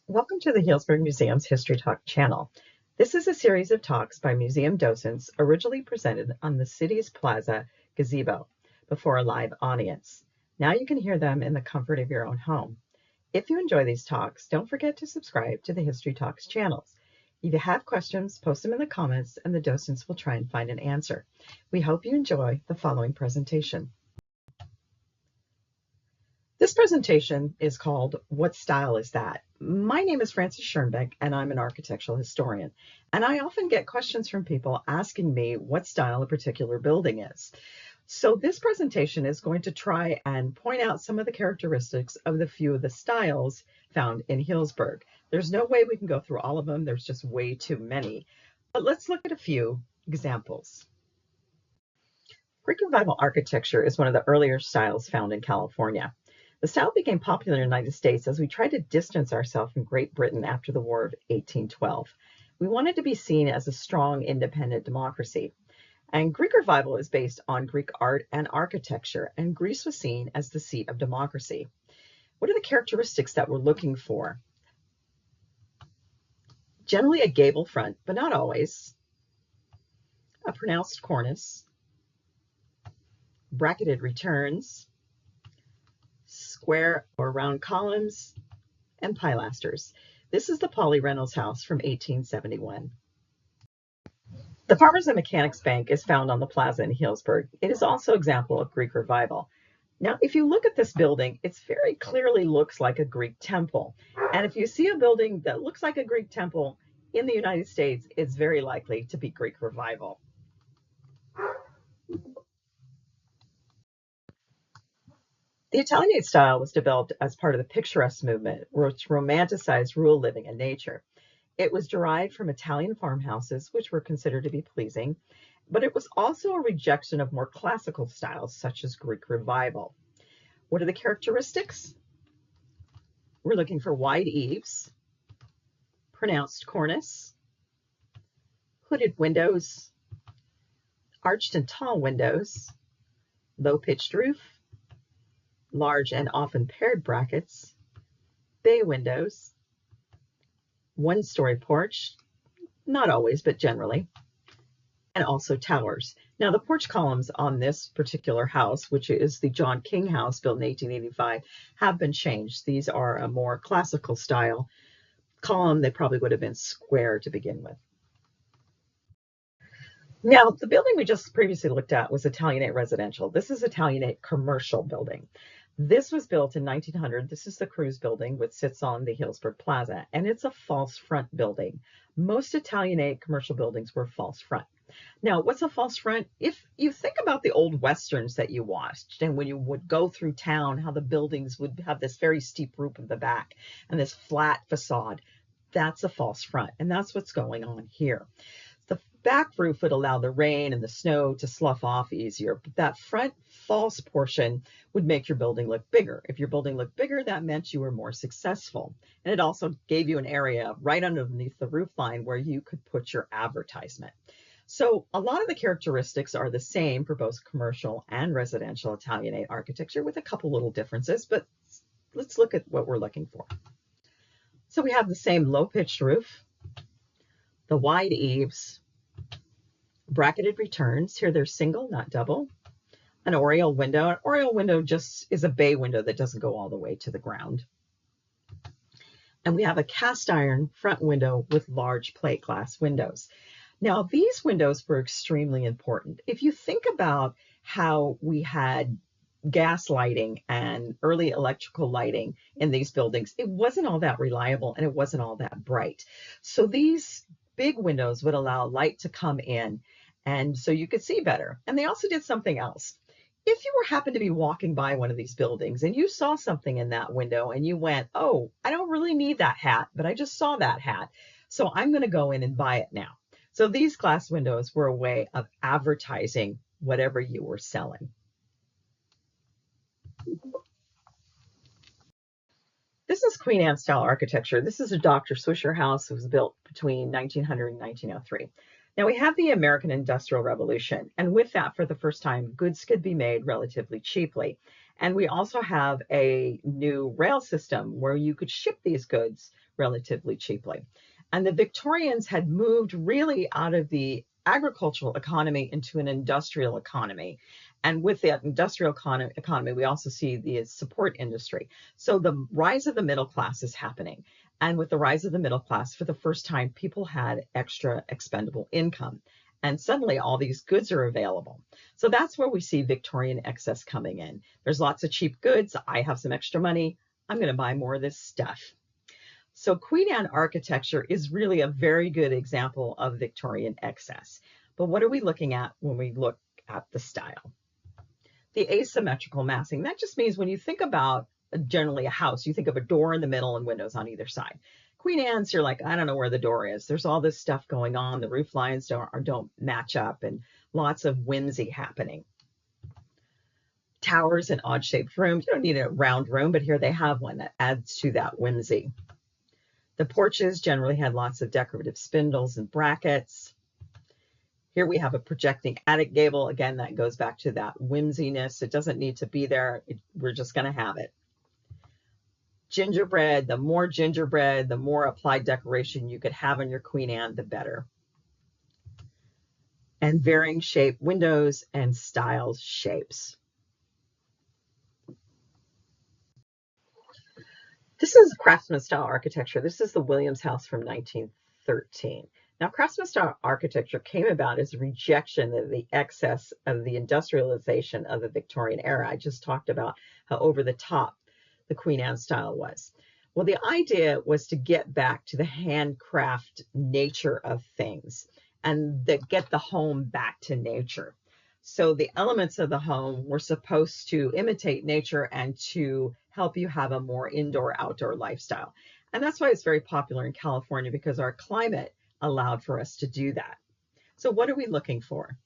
Welcome to the Healdsburg Museum's History Talk channel. This is a series of talks by museum docents originally presented on the city's plaza gazebo before a live audience. Now you can hear them in the comfort of your own home. If you enjoy these talks, don't forget to subscribe to the History Talks channels. If you have questions, post them in the comments and the docents will try and find an answer. We hope you enjoy the following presentation. This presentation is called What Style Is That? My name is Frances Schierenbeck and I'm an architectural historian. And I often get questions from people asking me what style a particular building is. So this presentation is going to try and point out some of the characteristics of the few of the styles found in Healdsburg. There's no way we can go through all of them. There's just way too many. But let's look at a few examples. Greek Revival architecture is one of the earlier styles found in California. The style became popular in the United States as we tried to distance ourselves from Great Britain after the War of 1812. We wanted to be seen as a strong, independent democracy. And Greek Revival is based on Greek art and architecture, and Greece was seen as the seat of democracy. What are the characteristics that we're looking for? Generally a gable front, but not always. A pronounced cornice. Bracketed returns. Square or round columns, and pilasters. This is the Polly Reynolds house from 1871. The Farmers and Mechanics Bank is found on the plaza in Healdsburg. It is also an example of Greek Revival. Now, if you look at this building, it very clearly looks like a Greek temple. And if you see a building that looks like a Greek temple in the United States, it's very likely to be Greek Revival. The Italianate style was developed as part of the picturesque movement, which romanticized rural living and nature. It was derived from Italian farmhouses, which were considered to be pleasing, but it was also a rejection of more classical styles, such as Greek Revival. What are the characteristics? We're looking for wide eaves, pronounced cornice, hooded windows, arched and tall windows, low-pitched roof, large and often paired brackets, bay windows, one-story porch, not always, but generally, and also towers. Now, the porch columns on this particular house, which is the John King house built in 1885, have been changed. These are a more classical style column. They probably would have been square to begin with. Now, the building we just previously looked at was Italianate residential. This is Italianate commercial building. This was built in 1900. This is the Cruise building, which sits on the Healdsburg Plaza, and it's a false front building. Most Italianate commercial buildings were false front. Now, what's a false front? If you think about the old Westerns that you watched, and when you would go through town, how the buildings would have this very steep roof in the back and this flat facade, that's a false front, and that's what's going on here. The back roof would allow the rain and the snow to slough off easier, but that front false portion would make your building look bigger. If your building looked bigger, that meant you were more successful. And it also gave you an area right underneath the roof line where you could put your advertisement. So a lot of the characteristics are the same for both commercial and residential Italianate architecture with a couple little differences, but let's look at what we're looking for. So we have the same low-pitched roof, the wide eaves, bracketed returns. Here they're single, not double. An oriel window. An oriel window just is a bay window that doesn't go all the way to the ground. And we have a cast iron front window with large plate glass windows. Now, these windows were extremely important. If you think about how we had gas lighting and early electrical lighting in these buildings, it wasn't all that reliable and it wasn't all that bright. So these big windows would allow light to come in, and so you could see better. And they also did something else. If you happened to be walking by one of these buildings and you saw something in that window and you went, oh, I don't really need that hat, but I just saw that hat, so I'm going to go in and buy it now. So these glass windows were a way of advertising whatever you were selling. This is Queen Anne style architecture. This is a Dr. Swisher house. It was built between 1900 and 1903. Now we have the American Industrial Revolution, and with that, for the first time, goods could be made relatively cheaply. And we also have a new rail system where you could ship these goods relatively cheaply. And the Victorians had moved really out of the agricultural economy into an industrial economy. And with that industrial economy, we also see the support industry. So the rise of the middle class is happening. And with the rise of the middle class, for the first time, people had extra expendable income. And suddenly all these goods are available. So that's where we see Victorian excess coming in. There's lots of cheap goods. I have some extra money. I'm going to buy more of this stuff. So Queen Anne architecture is really a very good example of Victorian excess. But what are we looking at when we look at the style? The asymmetrical massing. That just means when you think about generally a house, you think of a door in the middle and windows on either side. Queen Anne's, you're like, I don't know where the door is. There's all this stuff going on. The roof lines don't match up, and lots of whimsy happening. Towers and odd-shaped rooms. You don't need a round room, but here they have one that adds to that whimsy. The porches generally had lots of decorative spindles and brackets. Here we have a projecting attic gable. Again, that goes back to that whimsiness. It doesn't need to be there. We're just going to have it. Gingerbread. The more gingerbread, the more applied decoration you could have on your Queen Anne, the better. And varying shape windows and styles shapes. This is craftsman style architecture. This is the Williams House from 1913. Now, craftsman style architecture came about as a rejection of the excess of the industrialization of the Victorian era. I just talked about how over the top the Queen Anne style was. Well, the idea was to get back to the handcraft nature of things and that get the home back to nature. So the elements of the home were supposed to imitate nature and to help you have a more indoor-outdoor lifestyle. And that's why it's very popular in California, because our climate allowed for us to do that. So what are we looking for?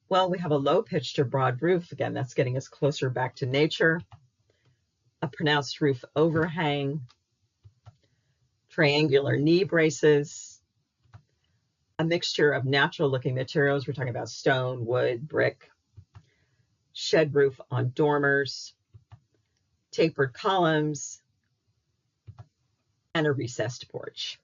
Well, we have a low-pitched or broad roof. Again, that's getting us closer back to nature. A pronounced roof overhang. Triangular knee braces. A mixture of natural-looking materials. We're talking about stone, wood, brick. Shed roof on dormers. Tapered columns. And a recessed porch.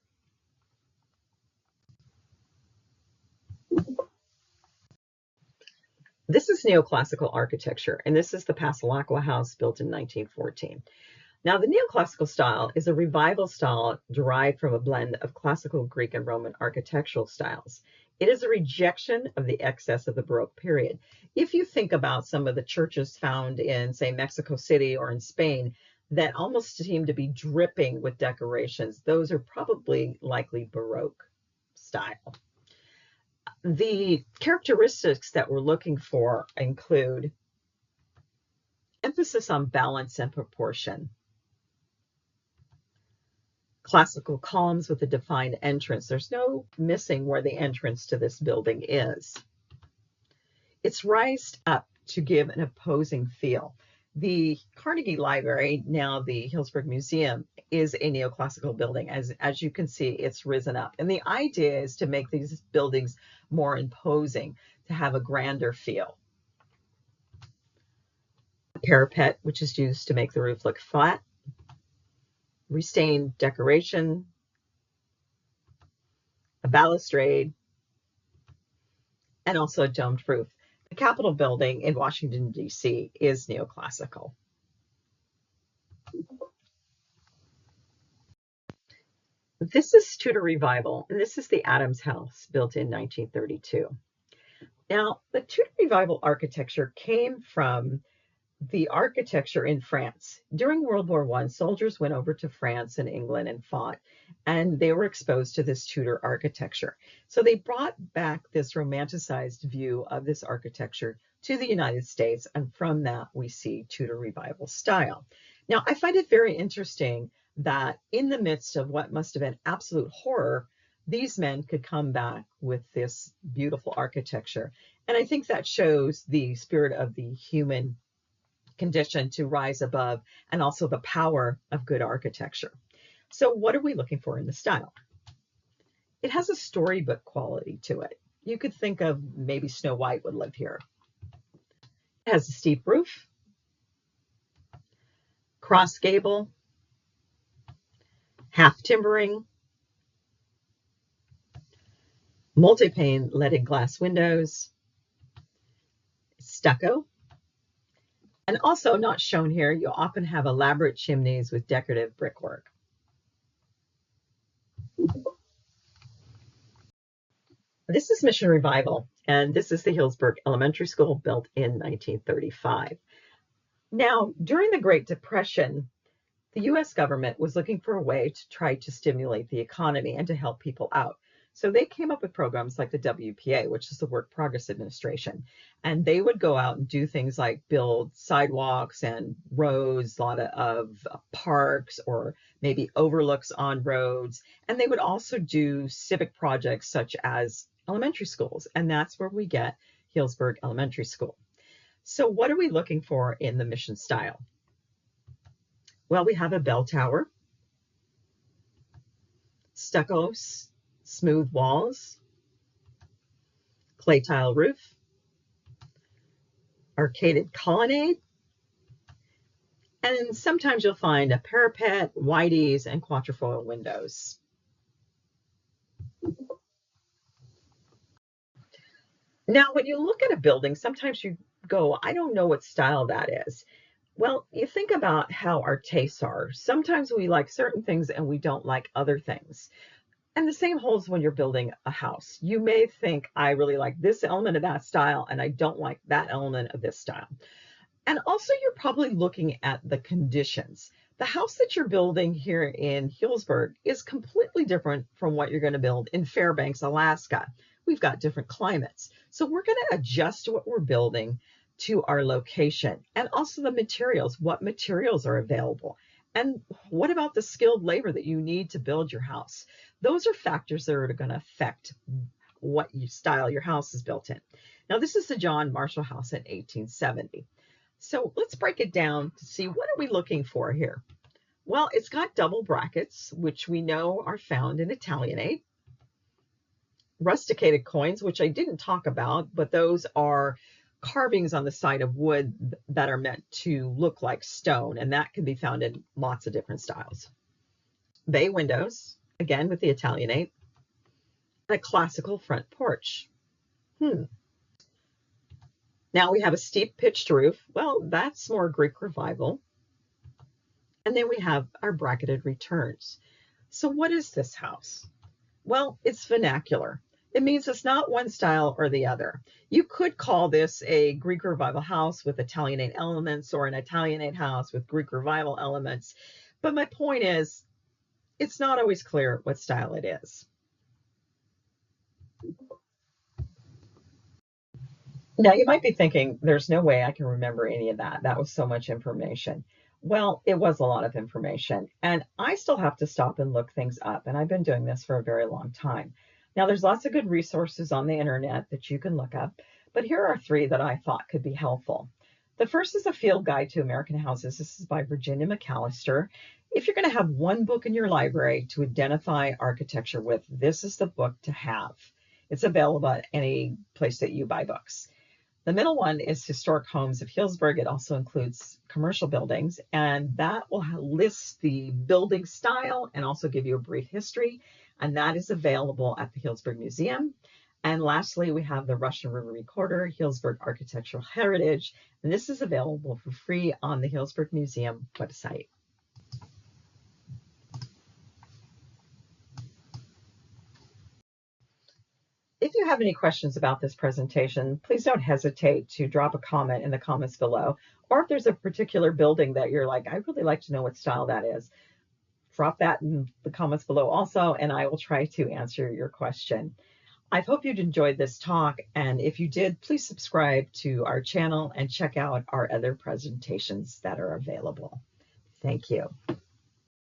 This is neoclassical architecture, and this is the Passalacqua House built in 1914. Now, the neoclassical style is a revival style derived from a blend of classical Greek and Roman architectural styles. It is a rejection of the excess of the Baroque period. If you think about some of the churches found in, say, Mexico City or in Spain that almost seem to be dripping with decorations, those are probably likely Baroque style. The characteristics that we're looking for include emphasis on balance and proportion, classical columns with a defined entrance. There's no missing where the entrance to this building is. It's raised up to give an opposing feel. The Carnegie Library, now the Healdsburg Museum, is a neoclassical building. As you can see, it's risen up. And the idea is to make these buildings more imposing, to have a grander feel. A parapet, which is used to make the roof look flat. Restained decoration. A balustrade. And also a domed roof. The Capitol building in Washington, D.C. is neoclassical. This is Tudor Revival, and this is the Adams House built in 1932. Now, the Tudor Revival architecture came from the architecture in France. During World War I, soldiers went over to France and England and fought, and they were exposed to this Tudor architecture. So they brought back this romanticized view of this architecture to the United States, and from that we see Tudor Revival style. Now, I find it very interesting that in the midst of what must have been absolute horror, these men could come back with this beautiful architecture. And I think that shows the spirit of the human condition to rise above, and also the power of good architecture. So what are we looking for in the style? It has a storybook quality to it. You could think of maybe Snow White would live here. It has a steep roof. cross gable, half timbering, multi-pane leaded glass windows, stucco, and also not shown here, you often have elaborate chimneys with decorative brickwork. This is Mission Revival, and this is the Healdsburg Elementary School built in 1935. Now, during the Great Depression, the U.S. government was looking for a way to try to stimulate the economy and to help people out. So they came up with programs like the WPA, which is the Work Progress Administration. And they would go out and do things like build sidewalks and roads, a lot of parks, or maybe overlooks on roads. And they would also do civic projects such as elementary schools. And that's where we get Healdsburg Elementary School. So what are we looking for in the mission style? Well, we have a bell tower, stucco, smooth walls, clay tile roof, arcaded colonnade, and sometimes you'll find a parapet, whiteys, and quatrefoil windows. Now, when you look at a building, sometimes you go, I don't know what style that is. Well, you think about how our tastes are. Sometimes we like certain things and we don't like other things. And the same holds when you're building a house. You may think, I really like this element of that style, and I don't like that element of this style. And also, you're probably looking at the conditions. The house that you're building here in Healdsburg is completely different from what you're going to build in Fairbanks, Alaska. We've got different climates. So we're going to adjust what we're building to our location, and also the materials. What materials are available? And what about the skilled labor that you need to build your house? Those are factors that are going to affect what style your house is built in. Now, this is the John Marshall House in 1870. So let's break it down to see, what are we looking for here? Well, it's got double brackets, which we know are found in Italianate. Rusticated coins, which I didn't talk about, but those are carvings on the side of wood that are meant to look like stone, and that can be found in lots of different styles. Bay windows, again with the Italianate, and a classical front porch. Now we have a steep pitched roof. Well, that's more Greek Revival. And then we have our bracketed returns. So what is this house? Well, it's vernacular. It means it's not one style or the other. You could call this a Greek Revival house with Italianate elements, or an Italianate house with Greek Revival elements. But my point is, it's not always clear what style it is. Now, you might be thinking, there's no way I can remember any of that. That was so much information. Well, it was a lot of information, and I still have to stop and look things up, and I've been doing this for a very long time. Now, there's lots of good resources on the internet that you can look up, but here are 3 that I thought could be helpful. The first is a Field Guide to American Houses. This is by Virginia McAllister. If you're going to have one book in your library to identify architecture with, this is the book to have. It's available at any place that you buy books. The middle one is Historic Homes of Healdsburg. It also includes commercial buildings, and that will list the building style and also give you a brief history, and that is available at the Healdsburg Museum. And lastly, we have the Russian River Recorder, Healdsburg Architectural Heritage, and this is available for free on the Healdsburg Museum website. If you have any questions about this presentation, please don't hesitate to drop a comment in the comments below. Or if there's a particular building that you're like, I'd really like to know what style that is, drop that in the comments below also, and I will try to answer your question. I hope you'd enjoyed this talk, and if you did, please subscribe to our channel and check out our other presentations that are available. Thank you.